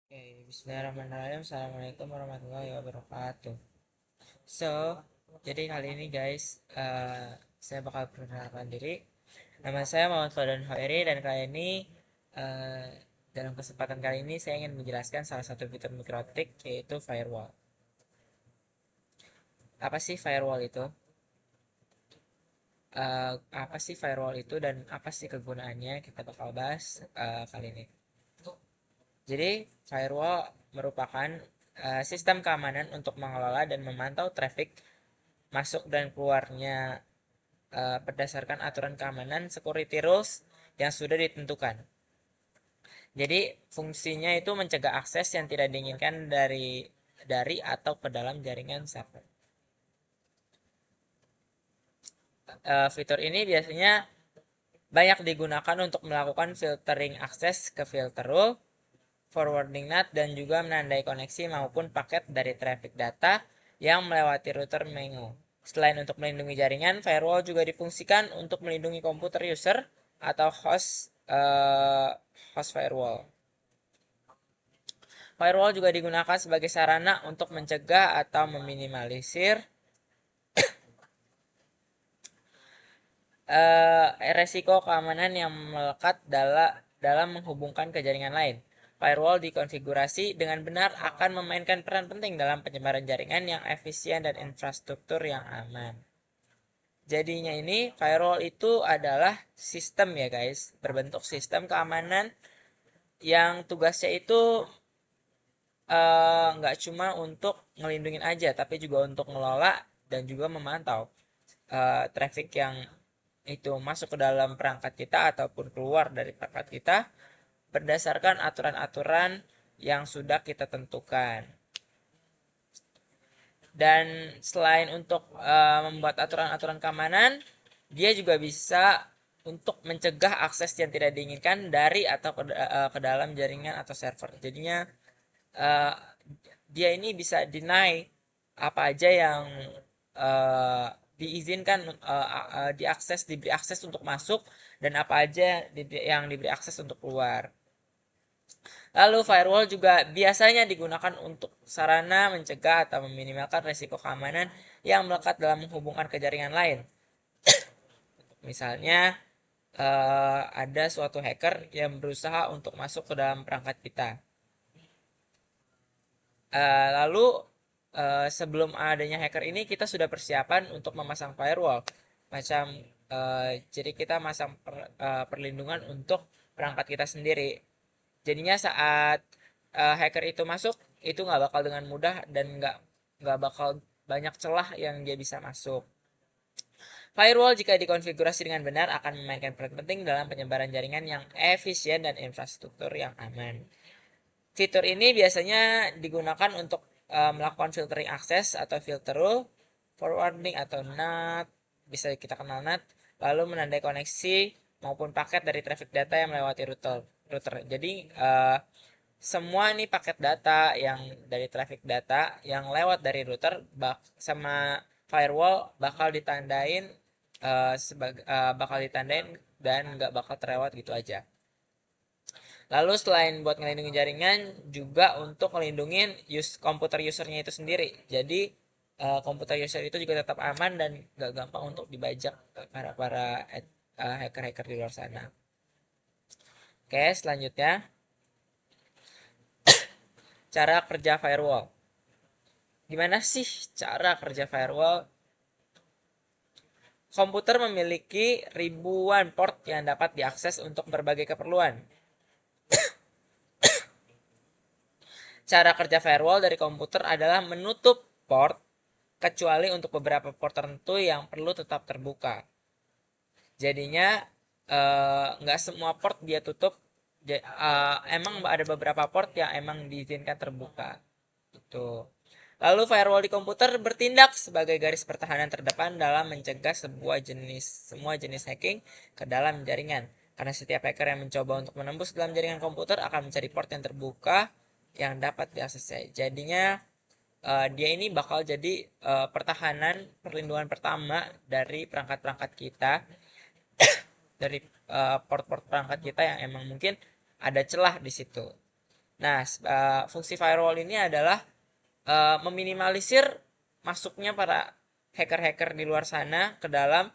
Oke, bismillahirrahmanirrahim. Assalamualaikum warahmatullahi wabarakatuh. So, jadi kali ini guys, saya bakal perkenalkan diri. Nama saya Muhammad Fadlan Hoeri dan kali ini eh, dalam kesempatan kali ini saya ingin menjelaskan salah satu fitur mikrotik yaitu firewall. Apa sih firewall itu? Apa sih firewall itu dan apa sih kegunaannya? Kita bakal bahas kali ini. Jadi, firewall merupakan sistem keamanan untuk mengelola dan memantau traffic masuk dan keluarnya berdasarkan aturan keamanan security rules yang sudah ditentukan. Jadi, fungsinya itu mencegah akses yang tidak diinginkan dari atau ke dalam jaringan server. Fitur ini biasanya banyak digunakan untuk melakukan filtering akses ke filter rule, forwarding NAT, dan juga menandai koneksi maupun paket dari traffic data yang melewati router Mengo. Selain untuk melindungi jaringan, firewall juga difungsikan untuk melindungi komputer user atau host firewall. Firewall juga digunakan sebagai sarana untuk mencegah atau meminimalisir resiko keamanan yang melekat dalam menghubungkan ke jaringan lain. Firewall dikonfigurasi dengan benar akan memainkan peran penting dalam penyebaran jaringan yang efisien dan infrastruktur yang aman. Jadinya ini firewall itu adalah sistem ya guys, berbentuk sistem keamanan yang tugasnya itu nggak cuma untuk ngelindungin aja, tapi juga untuk ngelola dan juga memantau traffic yang itu masuk ke dalam perangkat kita ataupun keluar dari perangkat kita berdasarkan aturan-aturan yang sudah kita tentukan. Dan selain untuk membuat aturan-aturan keamanan, dia juga bisa untuk mencegah akses yang tidak diinginkan dari atau ke dalam jaringan atau server. Jadinya uh, dia ini bisa deny apa aja yang uh, diizinkan diberi akses untuk masuk dan apa aja yang diberi akses untuk keluar. Lalu firewall juga biasanya digunakan untuk sarana mencegah atau meminimalkan risiko keamanan yang melekat dalam menghubungkan ke jaringan lain. Misalnya ada suatu hacker yang berusaha untuk masuk ke dalam perangkat kita. Lalu sebelum adanya hacker ini kita sudah persiapan untuk memasang firewall. Macam jadi kita masang perlindungan untuk perangkat kita sendiri. Jadinya saat hacker itu masuk itu nggak bakal dengan mudah dan nggak bakal banyak celah yang dia bisa masuk. Firewall jika dikonfigurasi dengan benar akan memainkan peran penting dalam penyebaran jaringan yang efisien dan infrastruktur yang aman. Fitur ini biasanya digunakan untuk melakukan filtering akses atau filter rule, forwarding atau NAT, bisa kita kenal NAT, lalu menandai koneksi maupun paket dari traffic data yang melewati router. Jadi semua nih paket data yang dari traffic data yang lewat dari router sama firewall bakal ditandain dan nggak bakal terlewat gitu aja. Lalu selain buat ngelindungin jaringan, juga untuk ngelindungin komputer usernya itu sendiri. Jadi komputer user itu juga tetap aman dan gak gampang untuk dibajak para para hacker-hacker di luar sana. Oke, selanjutnya cara kerja firewall. Gimana sih cara kerja firewall? Komputer memiliki ribuan port yang dapat diakses untuk berbagai keperluan. Cara kerja firewall dari komputer adalah menutup port kecuali untuk beberapa port tertentu yang perlu tetap terbuka. Jadinya nggak semua port dia tutup. Emang ada beberapa port yang emang diizinkan terbuka. Itu. Lalu firewall di komputer bertindak sebagai garis pertahanan terdepan dalam mencegah semua jenis hacking ke dalam jaringan. Karena setiap hacker yang mencoba untuk menembus dalam jaringan komputer akan mencari port yang terbuka yang dapat diaksesnya. Jadinya dia ini bakal jadi pertahanan perlindungan pertama dari perangkat-perangkat kita, dari port-port perangkat kita yang emang mungkin ada celah di situ. Nah, fungsi firewall ini adalah meminimalisir masuknya para hacker-hacker di luar sana ke dalam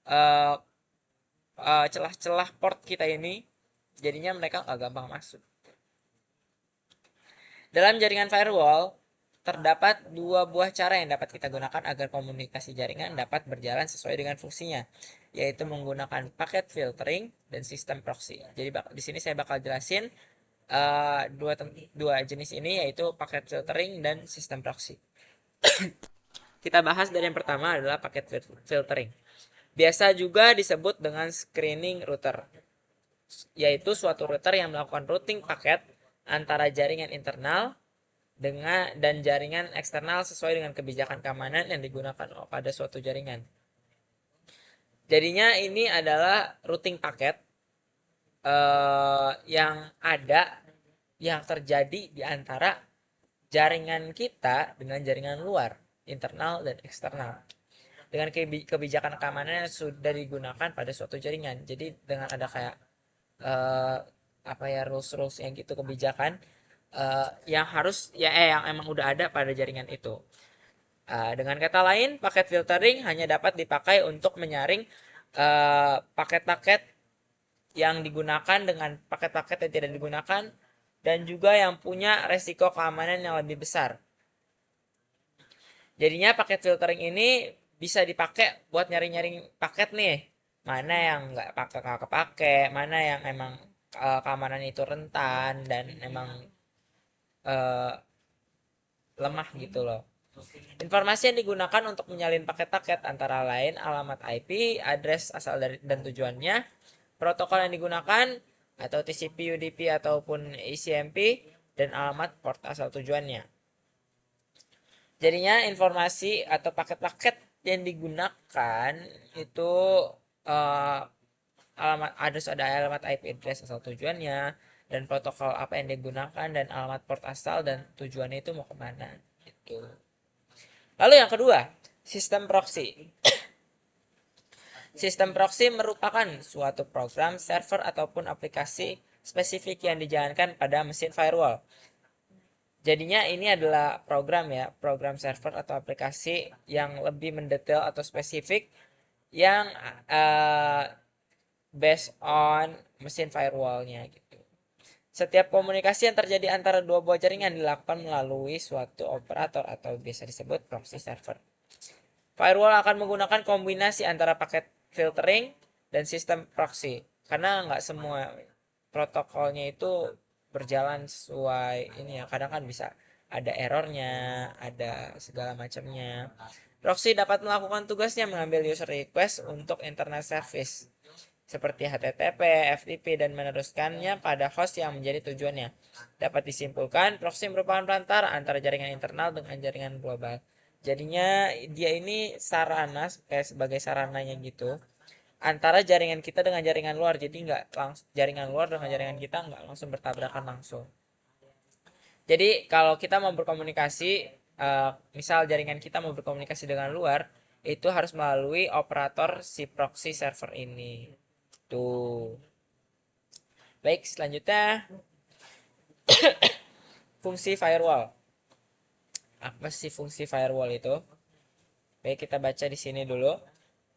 eh, celah-celah port kita ini. Jadinya mereka nggak gampang masuk. Dalam jaringan firewall, terdapat dua buah cara yang dapat kita gunakan agar komunikasi jaringan dapat berjalan sesuai dengan fungsinya, yaitu menggunakan paket filtering dan sistem proxy. Jadi di sini saya bakal jelasin dua jenis ini, yaitu paket filtering dan sistem proxy. Kita bahas dari yang pertama adalah paket filtering. Biasa juga disebut dengan screening router, yaitu suatu router yang melakukan routing paket antara jaringan internal dan jaringan eksternal sesuai dengan kebijakan keamanan yang digunakan pada suatu jaringan. Jadinya ini adalah routing paket yang terjadi di antara jaringan kita dengan jaringan luar, internal dan eksternal. Dengan kebijakan keamanan yang sudah digunakan pada suatu jaringan. Jadi dengan ada kayak rules yang gitu, kebijakan yang harus yang emang udah ada pada jaringan itu. Dengan kata lain, paket filtering hanya dapat dipakai untuk menyaring paket-paket yang digunakan dengan paket-paket yang tidak digunakan, dan juga yang punya resiko keamanan yang lebih besar. Jadinya paket filtering ini bisa dipakai buat nyari-nyari paket nih, mana yang nggak kepake, mana yang emang keamanan itu rentan dan emang uh, lemah gitu loh. Informasi yang digunakan untuk menyalin paket-paket antara lain alamat IP, address asal dari dan tujuannya, protokol yang digunakan atau TCP, UDP ataupun ECMP, dan alamat port asal tujuannya. Jadinya informasi atau paket-paket yang digunakan itu uh, ada alamat IP address asal tujuannya, dan protokol apa yang digunakan, dan alamat port asal dan tujuannya itu mau kemana gitu. Lalu yang kedua, sistem proxy. Sistem proxy merupakan suatu program, server, ataupun aplikasi spesifik yang dijalankan pada mesin firewall. Jadinya ini adalah program server atau aplikasi yang lebih mendetail atau spesifik yang based on mesin firewallnya gitu. Setiap komunikasi yang terjadi antara dua buah jaringan dilakukan melalui suatu operator atau biasa disebut proxy server. Firewall akan menggunakan kombinasi antara paket filtering dan sistem proxy, karena nggak semua protokolnya itu berjalan sesuai ini ya. Kadang kan bisa ada errornya, ada segala macamnya. Proxy dapat melakukan tugasnya mengambil user request untuk internet service seperti HTTP, FTP, dan meneruskannya pada host yang menjadi tujuannya. Dapat disimpulkan, proxy merupakan perantara antara jaringan internal dengan jaringan global. Jadinya dia ini sarana, kayak sebagai sarananya gitu, antara jaringan kita dengan jaringan luar. Jadi nggak langsung jaringan luar dengan jaringan kita nggak langsung bertabrakan langsung. Jadi kalau kita mau berkomunikasi, misal jaringan kita mau berkomunikasi dengan luar, itu harus melalui operator si proxy server ini. Tuh. Baik, selanjutnya fungsi firewall. Apa sih fungsi firewall itu? Baik, kita baca di sini dulu.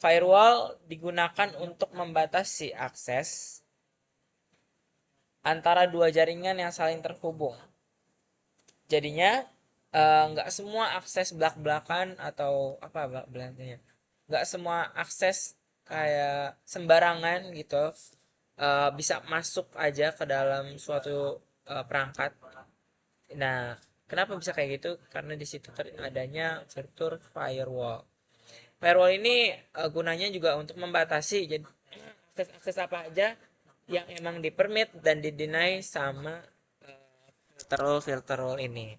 Firewall digunakan untuk membatasi akses antara dua jaringan yang saling terhubung. Jadinya nggak semua akses belak-belakan atau apa belakangnya. Nggak semua akses kayak sembarangan gitu bisa masuk aja ke dalam suatu perangkat. Nah, kenapa bisa kayak gitu? Karena di situ adanya fitur firewall. Firewall ini gunanya juga untuk membatasi jadi akses-akses apa aja yang emang dipermit dan dideny sama filter rule ini.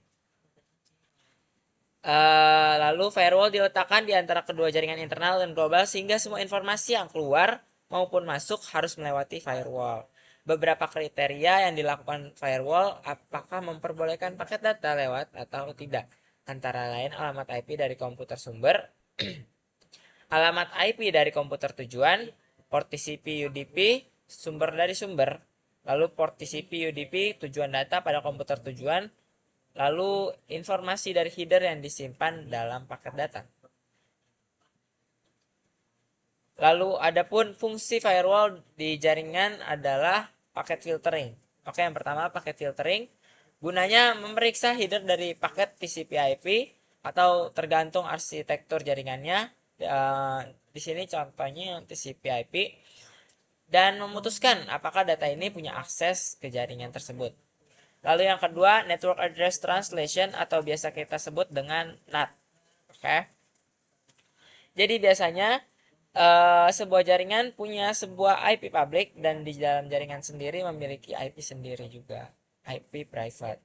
Lalu firewall diletakkan di antara kedua jaringan internal dan global sehingga semua informasi yang keluar maupun masuk harus melewati firewall. Beberapa kriteria yang dilakukan firewall apakah memperbolehkan paket data lewat atau tidak. Antara lain alamat IP dari komputer sumber, alamat IP dari komputer tujuan, port TCP UDP, sumber dari sumber, lalu port TCP UDP tujuan data pada komputer tujuan, lalu informasi dari header yang disimpan dalam paket data. Lalu adapun fungsi firewall di jaringan adalah paket filtering. Oke, yang pertama paket filtering gunanya memeriksa header dari paket TCP/IP atau tergantung arsitektur jaringannya. Di sini contohnya TCP/IP dan memutuskan apakah data ini punya akses ke jaringan tersebut. Lalu yang kedua, Network Address Translation atau biasa kita sebut dengan NAT. Oke. Jadi biasanya sebuah jaringan punya sebuah IP public dan di dalam jaringan sendiri memiliki IP sendiri juga, IP private.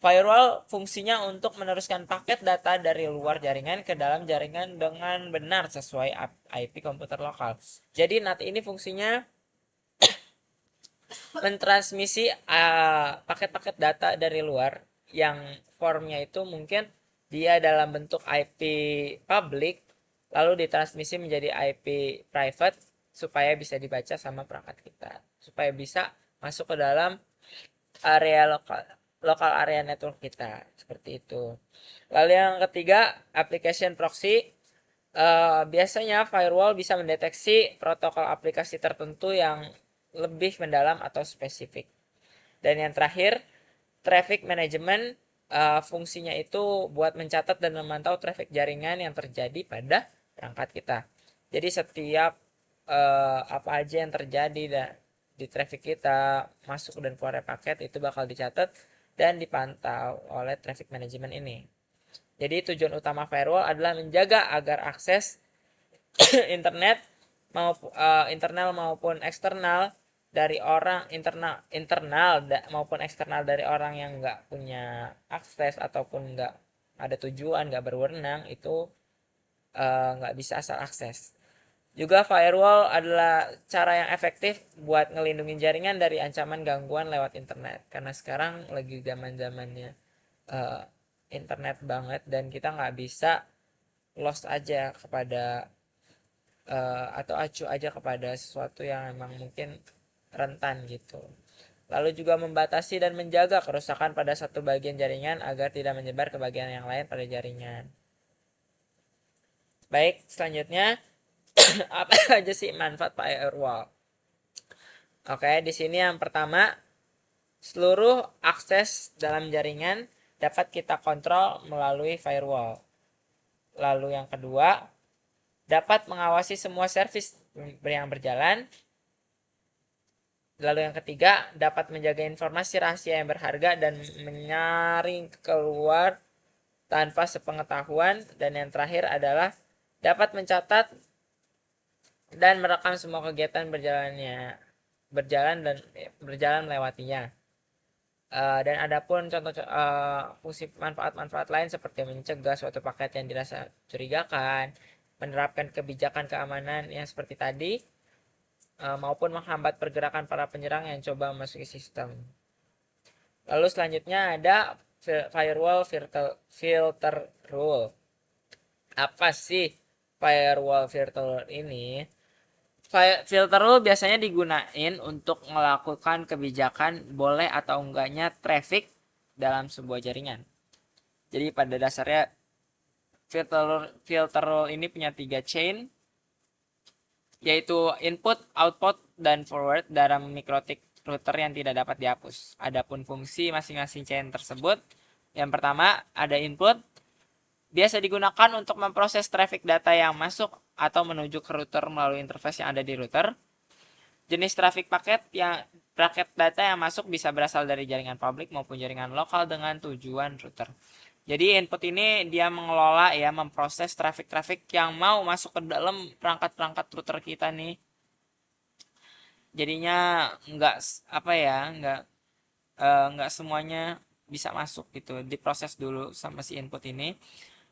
Firewall fungsinya untuk meneruskan paket data dari luar jaringan ke dalam jaringan dengan benar sesuai IP komputer lokal. Jadi NAT ini fungsinya mentransmisi paket-paket data dari luar yang formnya itu mungkin dia dalam bentuk IP public lalu ditransmisi menjadi IP private supaya bisa dibaca sama perangkat kita, supaya bisa masuk ke dalam area lokal area network kita seperti itu. Lalu yang ketiga, application proxy. Biasanya firewall bisa mendeteksi protokol aplikasi tertentu yang lebih mendalam atau spesifik. Dan yang terakhir, traffic management. Fungsinya itu buat mencatat dan memantau traffic jaringan yang terjadi pada perangkat kita. Jadi setiap apa aja yang terjadi di traffic kita, masuk dan keluar paket itu bakal dicatat dan dipantau oleh traffic management ini. Jadi tujuan utama firewall adalah menjaga agar akses internet internal maupun eksternal dari orang maupun eksternal dari orang yang nggak punya akses ataupun nggak ada tujuan, nggak berwenang itu nggak bisa asal akses. Juga firewall adalah cara yang efektif buat ngelindungin jaringan dari ancaman gangguan lewat internet. Karena sekarang lagi zaman-zamannya uh, internet banget dan kita nggak bisa lost aja kepada atau acuh aja kepada sesuatu yang memang mungkin rentan gitu. Lalu juga membatasi dan menjaga kerusakan pada satu bagian jaringan agar tidak menyebar ke bagian yang lain pada jaringan. Baik, selanjutnya apa aja sih manfaat firewall? Oke, di sini yang pertama, seluruh akses dalam jaringan dapat kita kontrol melalui firewall. Lalu yang kedua, dapat mengawasi semua servis yang berjalan. Lalu yang ketiga, dapat menjaga informasi rahasia yang berharga dan menyaring keluar tanpa sepengetahuan. Dan yang terakhir adalah dapat mencatat dan merekam semua kegiatan berjalan melewatinya. Dan adapun contoh fungsi manfaat-manfaat lain seperti mencegah suatu paket yang dirasa curigakan, menerapkan kebijakan keamanan yang seperti tadi, maupun menghambat pergerakan para penyerang yang coba memasuki sistem. Lalu selanjutnya ada firewall filter rule. Apa sih firewall filter rule ini? Filter rule biasanya digunain untuk melakukan kebijakan boleh atau enggaknya traffic dalam sebuah jaringan. Jadi pada dasarnya filter rule ini punya 3 chain, yaitu input, output, dan forward dalam mikrotik router yang tidak dapat dihapus. Adapun fungsi masing-masing chain tersebut, yang pertama ada input, biasa digunakan untuk memproses traffic data yang masuk atau menuju ke router melalui interface yang ada di router. Jenis traffic paket data yang masuk bisa berasal dari jaringan publik maupun jaringan lokal dengan tujuan router. Jadi input ini dia mengelola ya, memproses traffic yang mau masuk ke dalam perangkat-perangkat router kita nih. Jadinya nggak semuanya bisa masuk gitu, diproses dulu sama si input ini.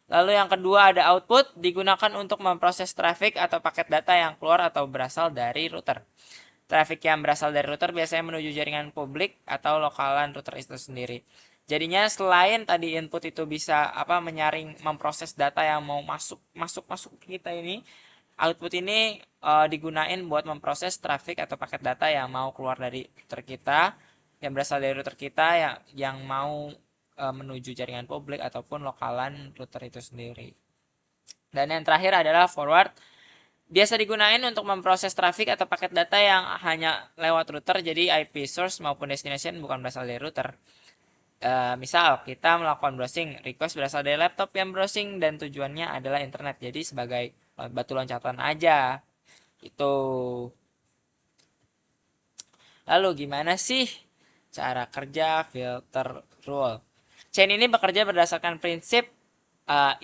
Lalu yang kedua ada output, digunakan untuk memproses traffic atau paket data yang keluar atau berasal dari router. Traffic yang berasal dari router biasanya menuju jaringan publik atau lokalan router itu sendiri. Jadinya selain tadi input itu bisa menyaring, memproses data yang mau masuk ke kita ini, Output ini digunain buat memproses traffic atau paket data yang mau keluar dari router kita, yang berasal dari router kita yang mau menuju jaringan publik ataupun lokalan router itu sendiri. Dan yang terakhir adalah forward. Biasa digunain untuk memproses traffic atau paket data yang hanya lewat router, jadi IP source maupun destination bukan berasal dari router. Misal kita melakukan browsing, request berasal dari laptop yang browsing dan tujuannya adalah internet, jadi sebagai batu loncatan aja. Itu. Lalu gimana sih cara kerja filter rule? Chain ini bekerja berdasarkan prinsip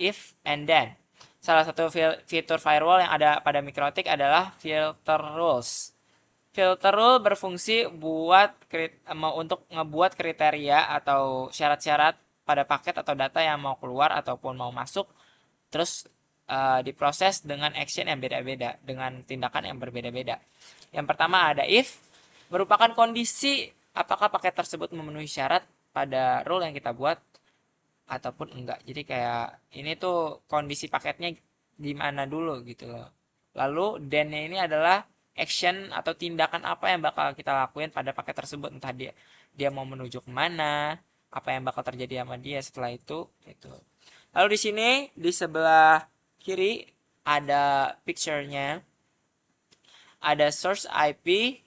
if and then. Salah satu fitur firewall yang ada pada MikroTik adalah filter rules. Filter rule berfungsi untuk ngebuat kriteria atau syarat-syarat pada paket atau data yang mau keluar ataupun mau masuk, terus diproses dengan action yang beda-beda, dengan tindakan yang berbeda-beda. Yang pertama ada if, merupakan kondisi apakah paket tersebut memenuhi syarat pada rule yang kita buat ataupun enggak. Jadi kayak ini tuh kondisi paketnya gimana dulu gitu loh. Lalu then-nya ini adalah action atau tindakan apa yang bakal kita lakuin pada paket tersebut, entah dia mau menuju kemana, apa yang bakal terjadi sama dia setelah itu. Lalu di sini di sebelah kiri ada picture-nya, ada source IP,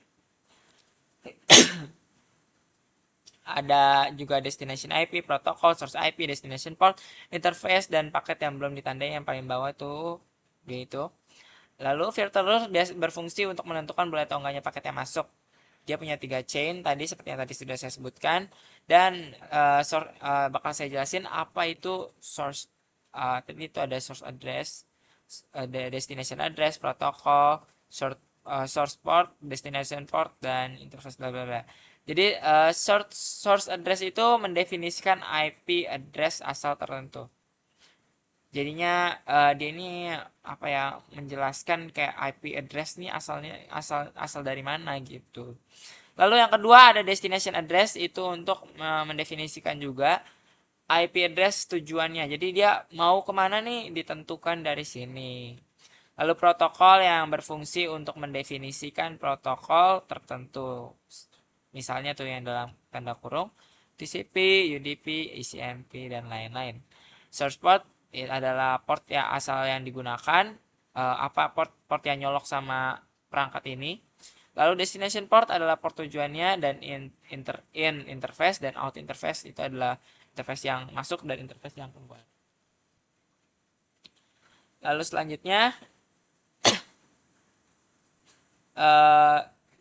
ada juga destination IP, protokol, source IP, destination port, interface, dan paket yang belum ditandai yang paling bawah tuh gitu. Lalu filter berfungsi untuk menentukan boleh atau enggaknya paket yang masuk. Dia punya 3 chain tadi seperti yang tadi sudah saya sebutkan, dan bakal saya jelasin apa itu source. Tadi itu ada source address, ada destination address, protokol, source port, destination port, dan interface bla bla bla. Jadi source address itu mendefinisikan IP address asal tertentu. Jadinya dia ini apa ya, menjelaskan kayak IP address nih asalnya asal dari mana gitu. Lalu yang kedua ada destination address, itu untuk mendefinisikan juga IP address tujuannya. Jadi dia mau kemana nih ditentukan dari sini. Lalu protokol yang berfungsi untuk mendefinisikan protokol tertentu. Misalnya tuh yang dalam tanda kurung TCP, UDP, ECMP, dan lain-lain. Source port adalah port ya asal yang digunakan, apa port yang nyolok sama perangkat ini. Lalu destination port adalah port tujuannya, dan in interface dan out interface itu adalah interface yang masuk dan interface yang keluar. Lalu selanjutnya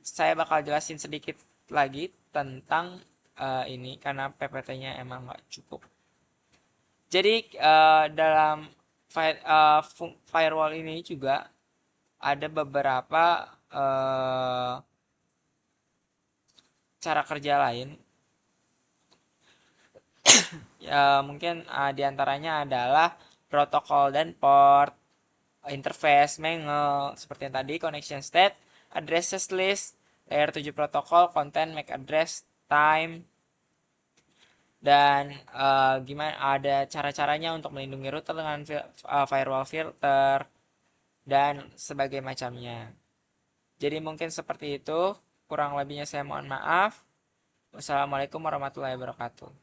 saya bakal jelasin sedikit lagi tentang ini karena PPT-nya emang nggak cukup. Jadi dalam firewall ini juga ada beberapa cara kerja lain. Ya, mungkin diantaranya adalah protokol dan port, interface, mangle, seperti yang tadi, connection state, addresses list, layer 7 protokol, content, MAC address, time, dan gimana ada cara-caranya untuk melindungi router dengan firewall filter dan sebagainya macamnya. Jadi mungkin seperti itu, kurang lebihnya saya mohon maaf. Wassalamualaikum warahmatullahi wabarakatuh.